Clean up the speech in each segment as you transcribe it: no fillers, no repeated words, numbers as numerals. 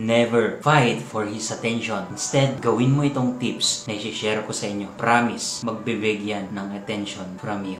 Never fight for his attention. Instead, gawin mo itong tips na i-share ko sa inyo. Promise, magbibigyan ng attention from you.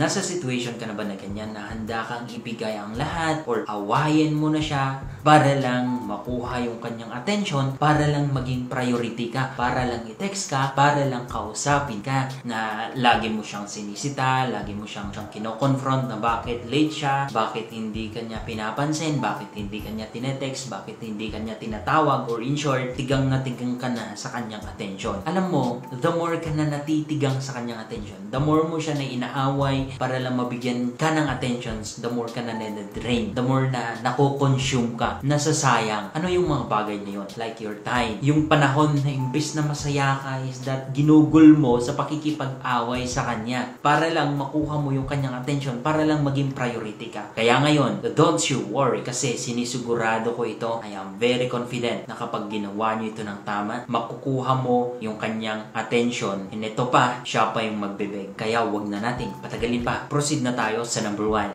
Nasa situation ka na ba na ganyan na handa kang ibigay ang lahat or awayin mo na siya para lang makuha yung kanyang attention, para lang maging priority ka, para lang i-text ka, para lang kausapin ka, na lagi mo siyang sinisita, lagi mo siyang kino-confront na bakit late siya, bakit hindi kanya pinapansin, bakit hindi kanya tinetext, bakit hindi kanya tinatawag, or in short, tigang na tigang ka na sa kanyang attention. Alam mo, the more ka na natitigang sa kanyang attention, the more mo siya na inaaway para lang mabigyan ka ng attentions, the more ka na na-drain, the more na nako-consume ka, nasasayang. Ano yung mga bagay na yun? Like your time. Yung panahon na imbis na masaya ka is that ginugol mo sa pakikipag-away sa kanya para lang makuha mo yung kanyang attention, para lang maging priority ka. Kaya ngayon, don't you worry kasi sinisigurado ko ito, I am very confident na kapag ginawa nyo ito ng tama, makukuha mo yung kanyang attention. And ito pa, siya pa yung magbibig. Kaya wag na nating patagalin pa. Proceed na tayo sa number 1.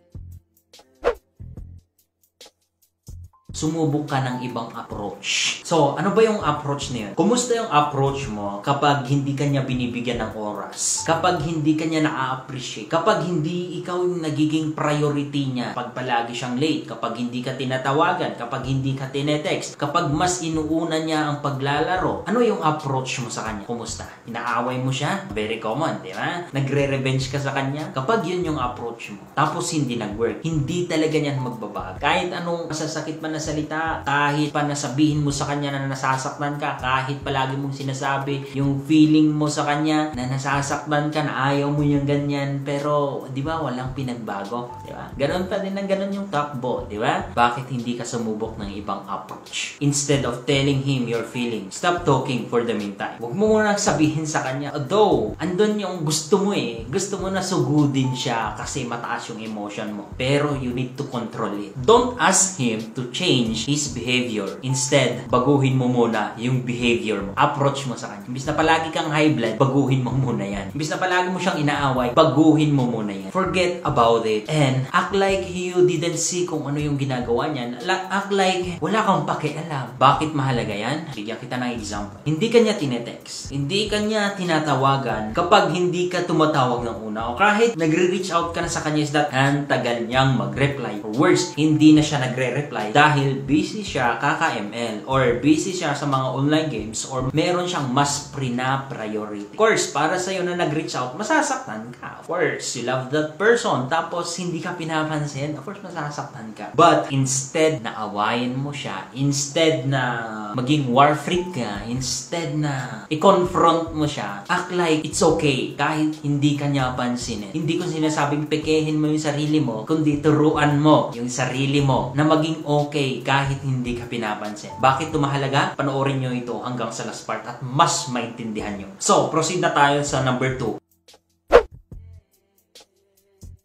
Sumubok ka ng ibang approach. So, ano ba yung approach na yun? Kumusta yung approach mo kapag hindi ka niya binibigyan ng oras? Kapag hindi ka niya na-appreciate? Kapag hindi ikaw yung nagiging priority niya? Kapag palagi siyang late? Kapag hindi ka tinatawagan? Kapag hindi ka tinetext? Kapag mas inuuna niya ang paglalaro? Ano yung approach mo sa kanya? Kumusta? Inaaway mo siya? Very common, di ba? Nagre-revenge ka sa kanya? Kapag yun yung approach mo, tapos hindi nag-work, hindi talaga niyan magbabago. Kahit anong masasakit man na salita, kahit pa nasabihin mo sa kanya na nasasaktan ka, kahit palagi mong sinasabi yung feeling mo sa kanya na nasasaktan ka, na ayaw mo yung ganyan, pero di ba walang pinagbago, di ba? Ganon pa din ang ganon yung takbo, di ba? Bakit hindi ka sumubok ng ibang approach? Instead of telling him your feelings, stop talking for the meantime. Huwag mo muna sabihin sa kanya, although andun yung gusto mo gusto mo na sugudin siya kasi mataas yung emotion mo, pero you need to control it. Don't ask him to change his behavior. Instead, baguhin mo muna yung behavior mo. Approach mo sa kanya. Imbis na palagi kang high blood, baguhin mo muna yan. Imbis na palagi mo siyang inaaway, baguhin mo muna yan. Forget about it and act like you didn't see kung ano yung ginagawa niyan. Act like wala kang pakialam. Bakit mahalaga yan? Bigyan kita ng example. Hindi kanya tinetext. Hindi kanya tinatawagan kapag hindi ka tumatawag ng una. O kahit nagre-reach out ka na sa kanya is that ang tagal niyang mag-reply. Or worse, hindi na siya nagre-reply dahil busy siya kaka-ML or busy siya sa mga online games or meron siyang mas priority. Of course, para sa'yo na nag-reach out, masasaktan ka. Of course, you love that person tapos hindi ka pinapansin, of course, masasaktan ka. But instead na awayin mo siya, instead na maging war freak ka, instead na i-confront mo siya, act like it's okay kahit hindi ka niya pansinin. Hindi ko sinasabing pekehin mo yung sarili mo, kundi turuan mo yung sarili mo na maging okay kahit hindi ka pinapansin. Bakit ito mahalaga? Panoorin nyo ito hanggang sa last part at mas maintindihan nyo. So, proceed na tayo sa number 2.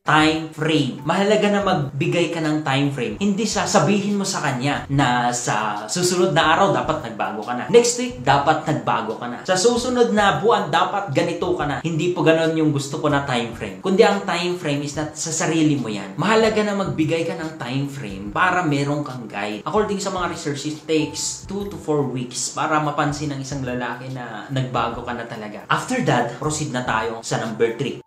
Time frame. Mahalaga na magbigay ka ng time frame. Hindi sasabihin mo sa kanya na sa susunod na araw dapat nagbago ka na. Next week, dapat nagbago ka na. Sa susunod na buwan, dapat ganito ka na. Hindi po ganon yung gusto ko na time frame. Kundi ang time frame is not sa sarili mo yan. Mahalaga na magbigay ka ng time frame para meron kang guide. According sa mga research, it takes 2 to 4 weeks para mapansin ng isang lalaki na nagbago ka na talaga. After that, proceed na tayo sa number 3.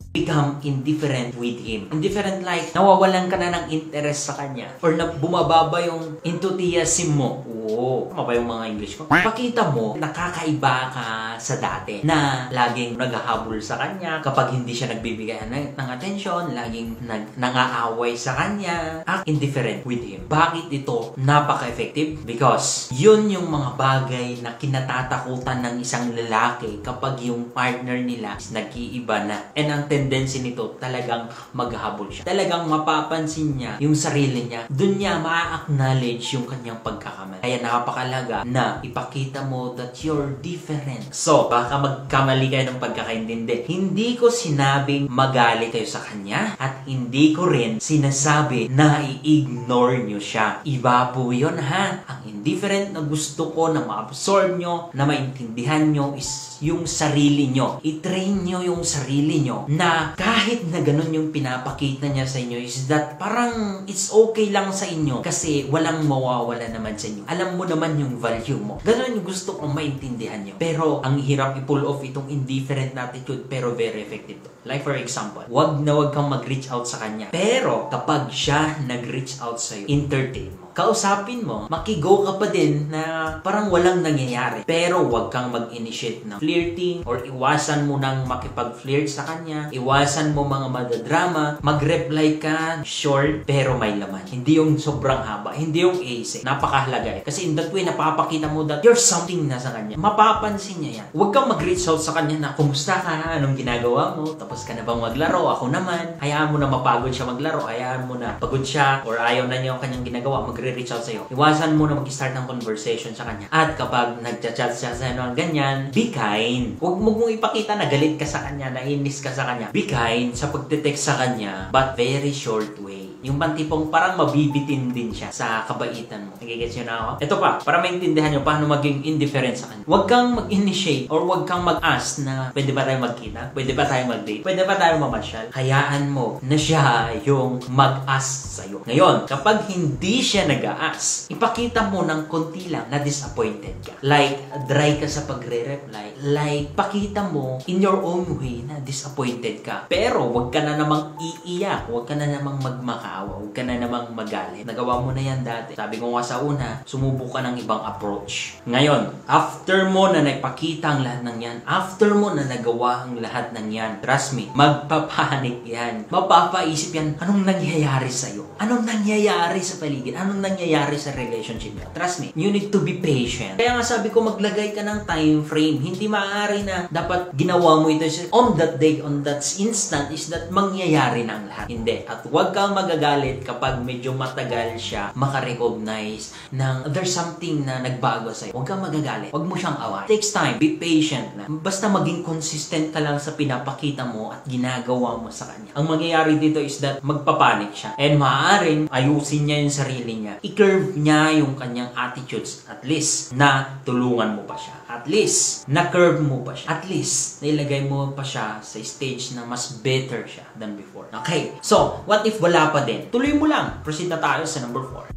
Become indifferent with him. Indifferent like, nawawalan ka na ng interest sa kanya or na bumababa yung enthusiasm mo. Oo, tama ba yung mga English ko? Pakita mo, nakakaiba ka sa dati na laging naghahabol sa kanya kapag hindi siya nagbibigay ng attention, laging nangaaway sa kanya. Act indifferent with him. Bakit ito napaka-effective? Because yun yung mga bagay na kinatatakutan ng isang lalaki kapag yung partner nila is nag-iiba na. And ang tendency nito talagang maghahabol siya. Talagang mapapansin niya yung sarili niya. Doon niya ma-acknowledge yung kanyang pagkakamali. Kaya napakalaga na ipakita mo that you're different. So, baka magkamali kayo ng pagkakaintindi. Hindi ko sinabing magalit kayo sa kanya at hindi ko rin sinasabi na i-ignore nyo siya. Iba po yun ha. Ang indifferent na gusto ko na ma-absorb nyo, na maintindihan nyo is yung sarili nyo. I-train nyo yung sarili nyo na kahit na ganun yung pinapakita niya sa inyo is that parang it's okay lang sa inyo kasi walang mawawala naman sa inyo. Alam mo naman yung value mo. Ganun yung gusto kong maintindihan nyo. Pero ang hirap i-pull off itong indifferent na attitude pero very effective to. Like for example, wag kang mag-reach out sa kanya. Pero kapag siya nag-reach out sa'yo, entertain mo. Kausapin mo, makigo ka pa din na parang walang nangyayari. Pero wag kang mag-initiate ng flirting or iwasan mo nang makipag-flirt sa kanya. Iwasan mo mga madadrama. Mag-reply ka short pero may laman. Hindi yung sobrang haba. Hindi yung easy. Napakahalaga eh. Kasi in that way, napapakita mo that you're something na sa kanya. Mapapansin niya yan. Huwag kang mag-reach out sa kanya na, kumusta ka? Anong ginagawa mo? Tapos ka na bang maglaro? Ako naman. Hayaan mo na mapagod siya maglaro. Hayaan mo na pagod siya or ayaw na niya yung kanyang ginagawa. Magre-reach out sa'yo. Iwasan mo na mag-start ng conversation sa kanya. At kapag nag-chat siya sa ano, ganyan, be kind. Huwag mo mong ipakita na galit ka sa kanya, na inis ka sa kanya. Be kind sa pagte-text sa kanya, but very short way. Yung bantipong parang mabibitin din siya sa kabaitan mo. Nagigets nyo na ako? Ito pa, para maintindihan nyo paano maging indifferent sa kanya. Huwag kang mag-initiate or huwag kang mag-ask na pwede ba tayo magkita? Pwede ba tayo mag-date? Pwede ba tayo mamasyal? Hayaan mo na siya yung mag-ask sa'yo. Ngayon, kapag hindi siya nag-ask, ipakita mo ng konti lang na disappointed ka. Like, dry ka sa pagre-reply. Like, pakita mo in your own way na disappointed ka. Pero, huwag ka na namang iiyak. Huwag ka na namang magmaka. Huwag ka na namang magalit. Nagawa mo na yan dati. Sabi ko nga sa una, sumubok ka ng ibang approach. Ngayon, after mo na nagpakita ang lahat ng yan, after mo na nagawa ang lahat ng yan, trust me, magpapanik yan. Mapapaisip yan, anong nangyayari sa'yo? Anong nangyayari sa paligid? Anong nangyayari sa relationship mo? Trust me, you need to be patient. Kaya nga sabi ko, maglagay ka ng time frame. Hindi maaari na dapat ginawa mo ito on that day, on that instant, is that mangyayari na ang lahat. Hindi. At huwag kang magagalit kapag medyo matagal siya makarecognize ng there's something na nagbago sa'yo. Huwag kang magagalit. Huwag mo siyang away. Takes time. Be patient na. Basta maging consistent ka lang sa pinapakita mo at ginagawa mo sa kanya. Ang mangyayari dito is that magpapanik siya. And maaaring ayusin niya yung sarili niya. I-curve niya yung kanyang attitudes. At least na tulungan mo pa siya. At least na curve mo pa siya. At least nailagay mo pa siya sa stage na mas better siya than before. Okay. So, what if wala pa din? Tuloy mo lang. Proceed na tayo sa number 4.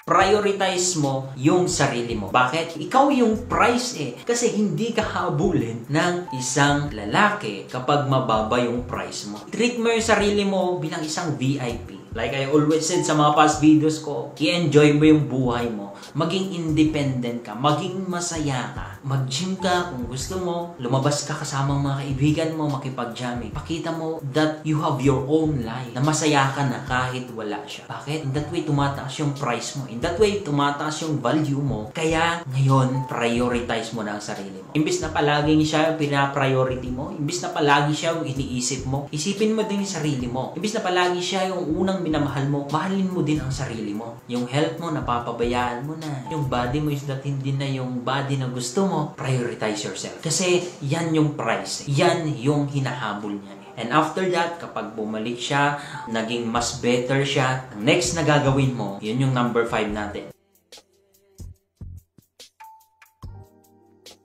Prioritize mo yung sarili mo. Bakit? Ikaw yung prize eh. Kasi hindi ka habulin ng isang lalaki kapag mababa yung price mo. Treat mo yung sarili mo bilang isang VIP. Like I always said sa mga past videos ko, i-enjoy mo yung buhay mo. Maging independent ka. Maging masaya ka. Mag-gym ka kung gusto mo. Lumabas ka kasama mga kaibigan mo. Makipag-jamming. Pakita mo that you have your own life. Na masaya ka na kahit wala siya. Bakit? In that way, tumataas yung price mo. In that way, tumataas yung value mo. Kaya, ngayon, prioritize mo na ang sarili mo. Imbis na palaging siya yung pina-priority mo. Imbis na palagi siya yung iniisip mo. Isipin mo din yung sarili mo. Imbis na palagi siya yung unang minamahal mo, mahalin mo din ang sarili mo. Yung health mo, napapabayaan mo na. Yung body mo is that hindi na yung body na gusto mo. Prioritize yourself. Kasi yan yung price. Yan yung hinahabol niya. And after that, kapag bumalik siya, naging mas better siya, ang next na gagawin mo, yun yung number 5 natin.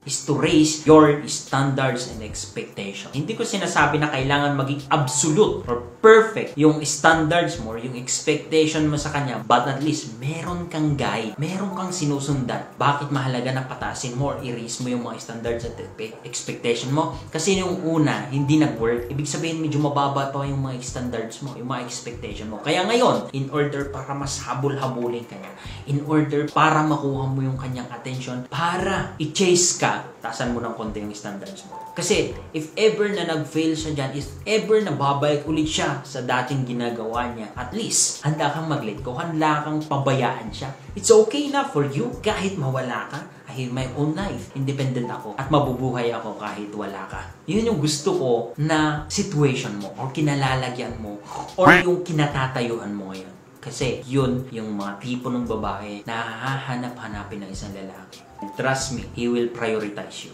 Is to raise your standards and expectations. Hindi ko sinasabi na kailangan maging absolute or perfect yung standards mo or yung expectation mo sa kanya, but at least meron kang guide, meron kang sinusundan. Bakit mahalaga na patasin mo or i-raise mo yung mga standards at expectation mo? Kasi yung una, hindi nag-work. Ibig sabihin, medyo mababa pa yung mga standards mo, yung mga expectation mo. Kaya ngayon, in order para mas habol-habulin ka niya, in order para makuha mo yung kanyang attention, para i-chase ka, tasan mo ng konti yung standards mo. Kasi, if ever na nag-fail siya dyan, if ever na babalik ulit siya sa dating ginagawa niya, at least, handa kang mag-let go, handa kang pabayaan siya. It's okay na for you, kahit mawala ka, I have my own life. Independent ako. At mabubuhay ako kahit wala ka. Yun yung gusto ko na situation mo or kinalalagyan mo or yung kinatatayuan mo ngayon. Kasi yun yung mga tipo ng babae na hahanap-hanapin ng isang lalaki. Trust me, he will prioritize you.